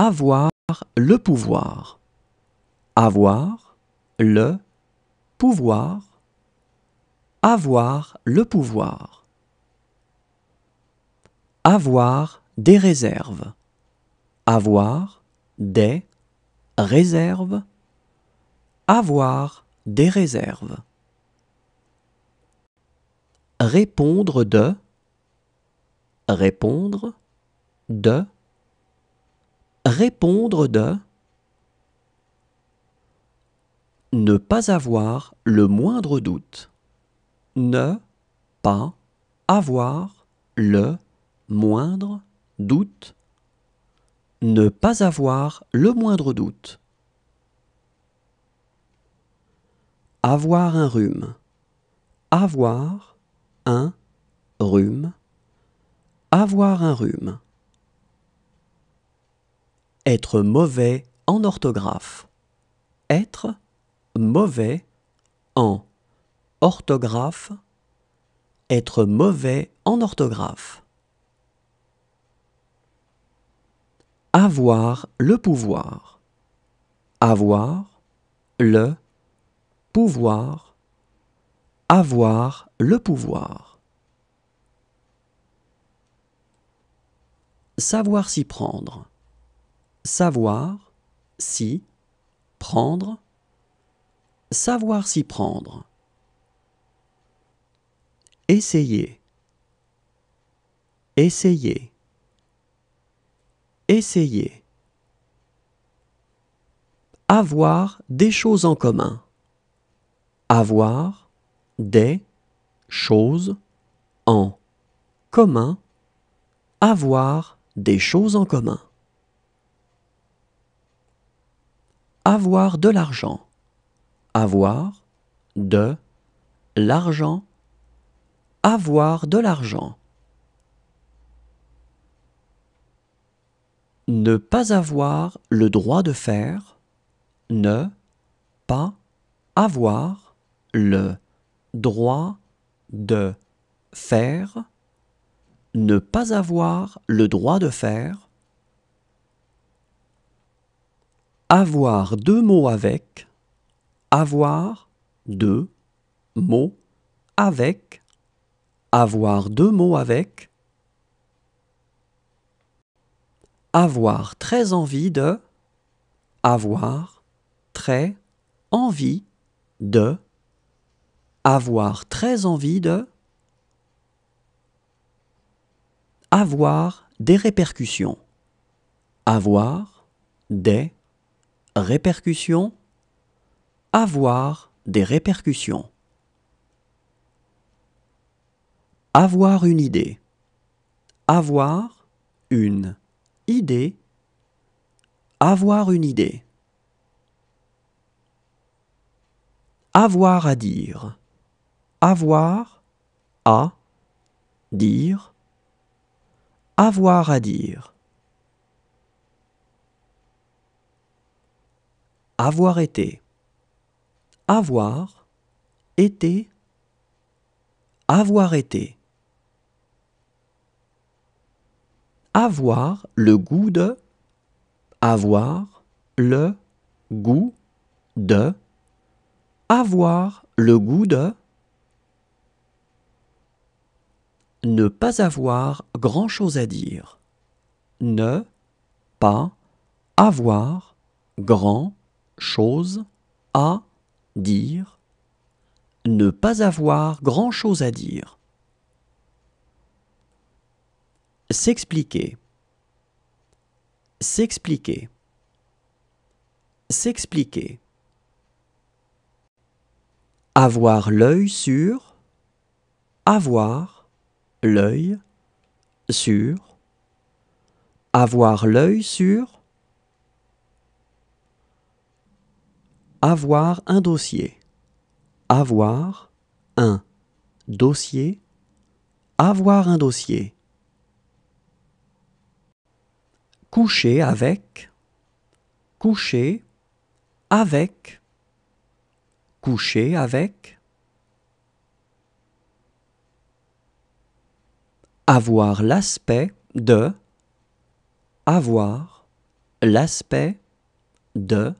Avoir le pouvoir. Avoir le pouvoir. Avoir le pouvoir. Avoir des réserves. Avoir des réserves. Avoir des réserves. Répondre de. Répondre de. Répondre de. Ne pas avoir le moindre doute. Ne pas avoir le moindre doute. Ne pas avoir le moindre doute. Avoir un rhume. Avoir un rhume. Avoir un rhume. Être mauvais en orthographe. Être mauvais en orthographe. Être mauvais en orthographe. Avoir le pouvoir. Avoir le pouvoir. Avoir le pouvoir. Savoir s'y prendre. Savoir s'y prendre. Savoir s'y prendre. Essayer. Essayer. Essayer. Avoir des choses en commun. Avoir des choses en commun. Avoir des choses en commun. Avoir de l'argent. Avoir de l'argent. Avoir de l'argent. Ne pas avoir le droit de faire. Ne pas avoir le droit de faire. Ne pas avoir le droit de faire. Avoir deux mots avec. Avoir deux mots avec. Avoir deux mots avec. Avoir très envie de. Avoir très envie de. Avoir très envie de. Avoir des répercussions. Avoir des répercussions. Avoir des répercussions. Avoir une idée. Avoir une idée. Avoir une idée. Avoir à dire. Avoir à dire. Avoir à dire. Avoir été. Avoir été. Avoir été. Avoir le goût de. Avoir le goût de. Avoir le goût de. Ne pas avoir grand-chose à dire. Ne pas avoir grand-chose à dire. Ne pas avoir grand-chose à dire. S'expliquer. S'expliquer. S'expliquer. Avoir l'œil sur. Avoir l'œil sur. Avoir l'œil sur. Avoir un dossier. Avoir un dossier. Avoir un dossier. Coucher avec. Coucher avec. Coucher avec. Avoir l'aspect de. Avoir l'aspect de